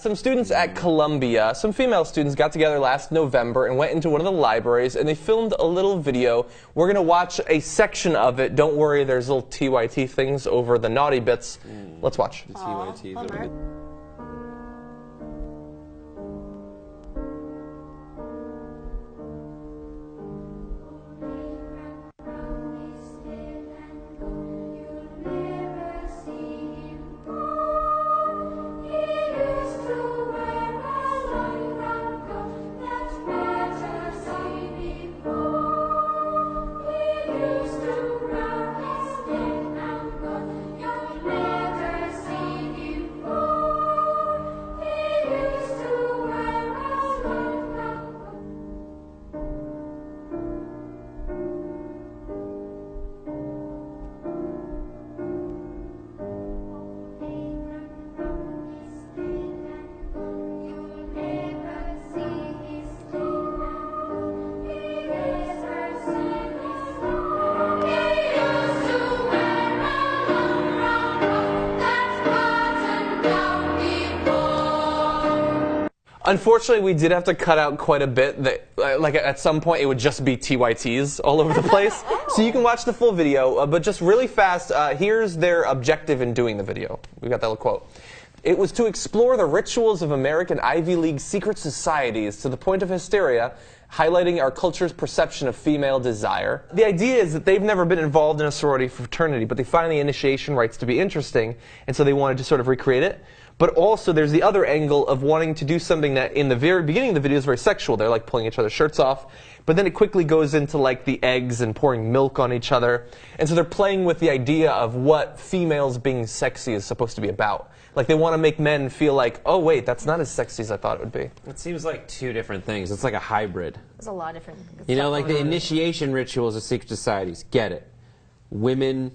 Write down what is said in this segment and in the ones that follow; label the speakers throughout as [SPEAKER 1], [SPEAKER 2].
[SPEAKER 1] Some students at Columbia, some female students, got together last November and went into one of the libraries and they filmed a little video. We're going to watch a section of it. Don't worry, there's little TYT things over the naughty bits. Let's watch.
[SPEAKER 2] The TYT.
[SPEAKER 1] Unfortunately, we did have to cut out quite a bit. Like at some point, it would just be TYTs all over the place. So you can watch the full video, but just really fast, here's their objective in doing the video. We've got that little quote. It was to explore the rituals of American Ivy League secret societies to the point of hysteria, highlighting our culture's perception of female desire. The idea is that they've never been involved in a sorority fraternity, but they find the initiation rites to be interesting, and so they wanted to sort of recreate it. But also, there's the other angle of wanting to do something that in the very beginning of the video is very sexual. They're like pulling each other's shirts off. But then it quickly goes into like the eggs and pouring milk on each other. And so they're playing with the idea of what females being sexy is supposed to be about. Like they want to make men feel like, oh wait, that's not as sexy as I thought it would be.
[SPEAKER 2] It seems like two different things. It's like a hybrid.
[SPEAKER 3] There's a lot of different
[SPEAKER 2] You know, like the initiation rituals of secret societies. Get it. Women,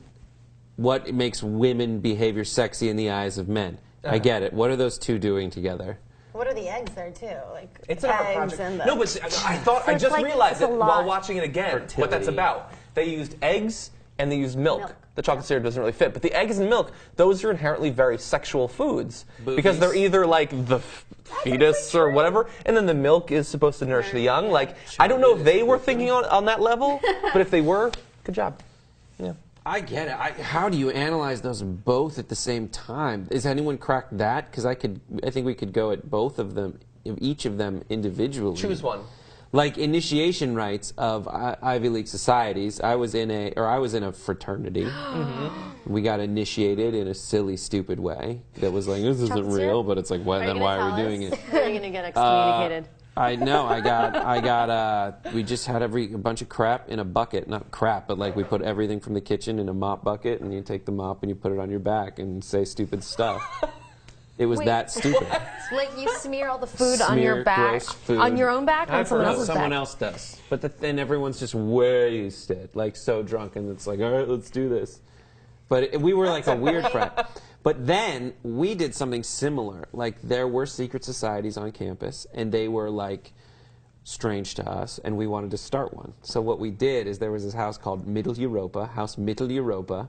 [SPEAKER 2] what makes women behavior sexy in the eyes of men? I get it. What are those two doing together?
[SPEAKER 3] What are the eggs there too? Like
[SPEAKER 1] it's another project.
[SPEAKER 3] And
[SPEAKER 1] no, but I thought I just realized it while watching it again. Fertility. What that's about. They used eggs and they used milk. The chocolate syrup doesn't really fit, but the eggs and milk, those are inherently very sexual foods because they're either like the fetus or whatever, and then the milk is supposed to nourish the young. Like I don't know if they were thinking on that level, but if they were, good job. Yeah.
[SPEAKER 2] I get it. How do you analyze those both at the same time? Has anyone cracked that? Because I think we could go at both of them, each of them individually.
[SPEAKER 1] Choose one.
[SPEAKER 2] Like initiation rites of Ivy League societies. I was in a fraternity. We got initiated in a silly, stupid way that was like, this isn't real, but it's like, well, then why are we doing it?
[SPEAKER 3] Are you gonna get excommunicated?
[SPEAKER 2] I know. We just had a bunch of crap in a bucket. Not crap, but like we put everything from the kitchen in a mop bucket, and you take the mop and you put it on your back and say stupid stuff. It was that stupid.
[SPEAKER 3] Like you smear all the food on your back, on your own back, on someone else's back?
[SPEAKER 2] Someone else does. But then everyone's just wasted, like so drunk, and it's like, all right, let's do this. But we were like a weird frat. But then we did something similar. Like there were secret societies on campus, and they were like strange to us, and we wanted to start one. So what we did is there was this house called Mittel Europa, House Mittel Europa,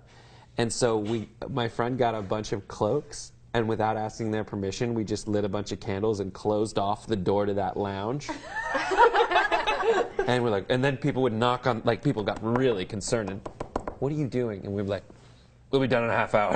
[SPEAKER 2] and so my friend got a bunch of cloaks, and without asking their permission, we just lit a bunch of candles and closed off the door to that lounge. And we're like, and then people would knock on, like people got really concerned, and what are you doing? And we were like, we'll be done in a half hour.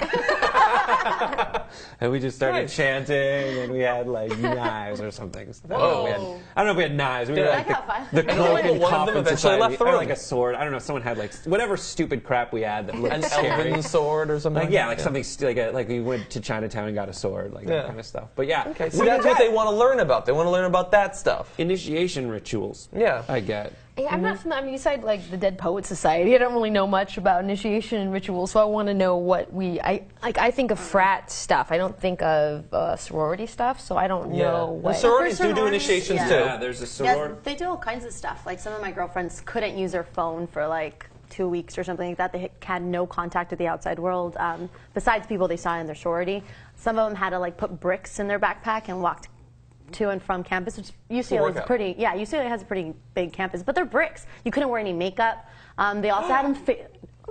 [SPEAKER 2] And we just started chanting, and we had like knives or something. I don't know if we had knives. We were like the cloak and coffin society, or like a sword. I don't know. Someone had like whatever stupid crap we had that looked scary.
[SPEAKER 1] An elven sword or something.
[SPEAKER 2] Like, yeah, like something like we went to Chinatown and got a sword, like that kind of stuff. But yeah,
[SPEAKER 1] okay. So that's what they want to learn about. They want to learn about that stuff.
[SPEAKER 2] Initiation rituals.
[SPEAKER 1] Yeah,
[SPEAKER 2] I get.
[SPEAKER 3] I'm not familiar. I mean, you said like the Dead Poet Society. I don't really know much about initiation and rituals, so I want to know what I think of frat stuff. I don't think of sorority stuff, so I don't know what.
[SPEAKER 1] The sororities do initiations too.
[SPEAKER 2] Yeah, there's a sorority.
[SPEAKER 4] Yeah, they do all kinds of stuff. Like some of my girlfriends couldn't use their phone for like 2 weeks or something like that. They had no contact with the outside world besides people they saw in their sorority. Some of them had to like put bricks in their backpack and walk to and from campus, which UCLA is pretty. Yeah, UCLA has a pretty big campus, but they're bricks. You couldn't wear any makeup. They also had them.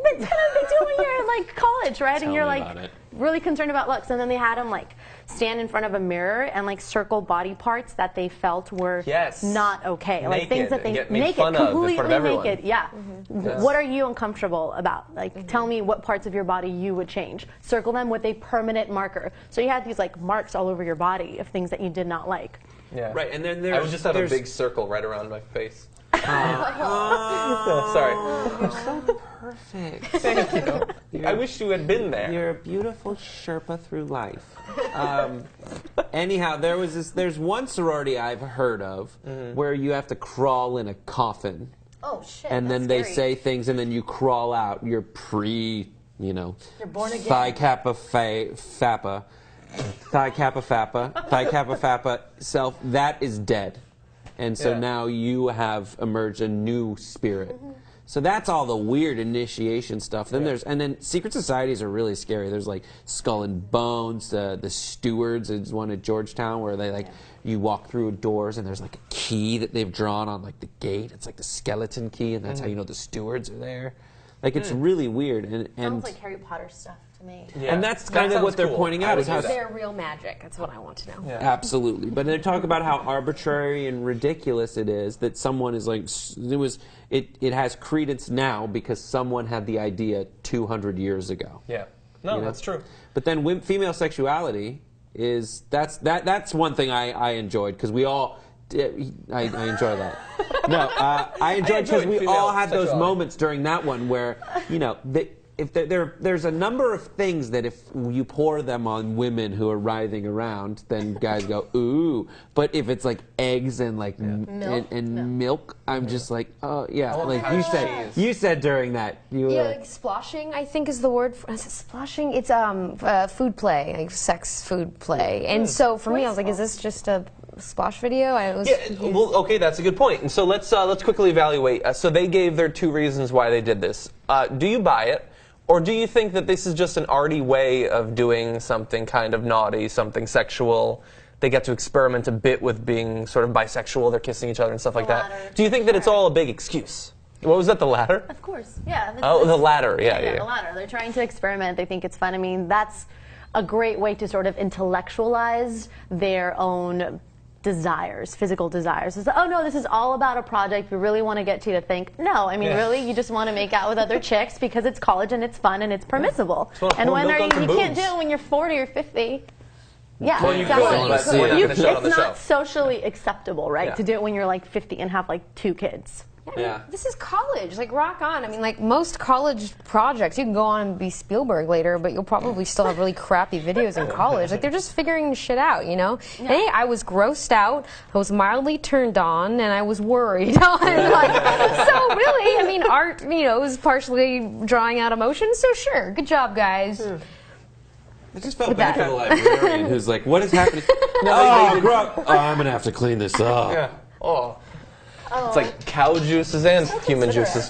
[SPEAKER 4] But it's kind of a big deal when you're in like college, right? And you're like really concerned about looks. And then they had them like stand in front of a mirror and like circle body parts that they felt were not okay.
[SPEAKER 1] Naked,
[SPEAKER 4] like things that they
[SPEAKER 1] get made
[SPEAKER 4] naked,
[SPEAKER 1] fun of in
[SPEAKER 4] completely
[SPEAKER 1] front of everyone.
[SPEAKER 4] naked. Yeah. What are you uncomfortable about? Like tell me what parts of your body you would change. Circle them with a permanent marker. So you had these like marks all over your body of things that you did not like.
[SPEAKER 1] Yeah.
[SPEAKER 2] Right, and then there's...
[SPEAKER 1] I would just have a big circle right around my face. Oh, sorry.
[SPEAKER 2] You're so perfect.
[SPEAKER 1] Thank you. I wish you had been there.
[SPEAKER 2] You're a beautiful Sherpa through life. Anyhow, there's one sorority I've heard of where you have to crawl in a coffin.
[SPEAKER 4] Oh shit.
[SPEAKER 2] And then
[SPEAKER 4] that's
[SPEAKER 2] they
[SPEAKER 4] scary.
[SPEAKER 2] say things, and then you crawl out. You're
[SPEAKER 4] You're born again.
[SPEAKER 2] Phi Kappa Fappa. Phi Kappa Fappa self, that is dead. And so now you have emerged a new spirit. So that's all the weird initiation stuff. Then then secret societies are really scary. There's like Skull and Bones, the Stewards is one at Georgetown where they you walk through doors and there's like a key that they've drawn on like the gate. It's like the skeleton key, and that's how you know the stewards are there. Like it's really weird and
[SPEAKER 4] Sounds like Harry Potter stuff to me.
[SPEAKER 1] Yeah.
[SPEAKER 2] and that's kind of what they're pointing out is how
[SPEAKER 3] They're real magic. That's what I want to know.
[SPEAKER 1] Yeah.
[SPEAKER 2] absolutely. But they talk about how arbitrary and ridiculous it is that someone is like it has credence now because someone had the idea 200 years ago.
[SPEAKER 1] Yeah. No,
[SPEAKER 2] You know?
[SPEAKER 1] that's true.
[SPEAKER 2] But then female sexuality is that's one thing I enjoyed because we all. I enjoy that. No, I enjoyed because we
[SPEAKER 1] female
[SPEAKER 2] all had those
[SPEAKER 1] sexuality.
[SPEAKER 2] moments during that one where, if there's a number of things that if you pour them on women who are writhing around, then guys go ooh. But if it's like eggs and like milk, I'm just like oh yeah. Like you said during that you were
[SPEAKER 3] Yeah, like sploshing, I think is the word. Is it sploshing? It's food play, like sex food play. And so for me, I was like, is this just a splosh video?
[SPEAKER 1] Well, okay, that's a good point. And so let's quickly evaluate. So they gave their 2 reasons why they did this. Do you buy it? Or do you think that this is just an arty way of doing something kind of naughty, something sexual? They get to experiment a bit with being sort of bisexual. They're kissing each other and stuff like that. Do you think that it's all a big excuse? What was that, the latter?
[SPEAKER 4] Of course, yeah.
[SPEAKER 1] The latter, yeah.
[SPEAKER 4] The latter. They're trying to experiment. They think it's fun. I mean, that's a great way to sort of intellectualize their own desires, physical desires. It's like, oh no, this is all about a project. We really want to get you to think. No, I mean, really, you just want to make out with other chicks because it's college and it's fun and it's permissible.
[SPEAKER 1] And
[SPEAKER 4] when are you? You can't do it when you're 40 or 50. Yeah,
[SPEAKER 1] Well, you
[SPEAKER 4] exactly.
[SPEAKER 1] could, but we're not gonna show it on the
[SPEAKER 4] It's
[SPEAKER 1] show.
[SPEAKER 4] not socially acceptable, right,
[SPEAKER 1] Yeah.
[SPEAKER 4] to do it when you're like 50 and have like 2 kids.
[SPEAKER 2] Yeah.
[SPEAKER 3] This is college, like rock on. I mean, like most college projects, you can go on and be Spielberg later, but you'll probably still have really crapply videos in college. Like they're just figuring shit out, you know? And hey, I was grossed out, I was mildly turned on, and I was worried. So really, I mean, art, is partially drawing out emotion, so sure, good job, guys.
[SPEAKER 2] I just felt bad for the librarian who's like, what is happening? I'm going to have to clean this up.
[SPEAKER 1] Yeah. Oh. It's like cow juices and human juices.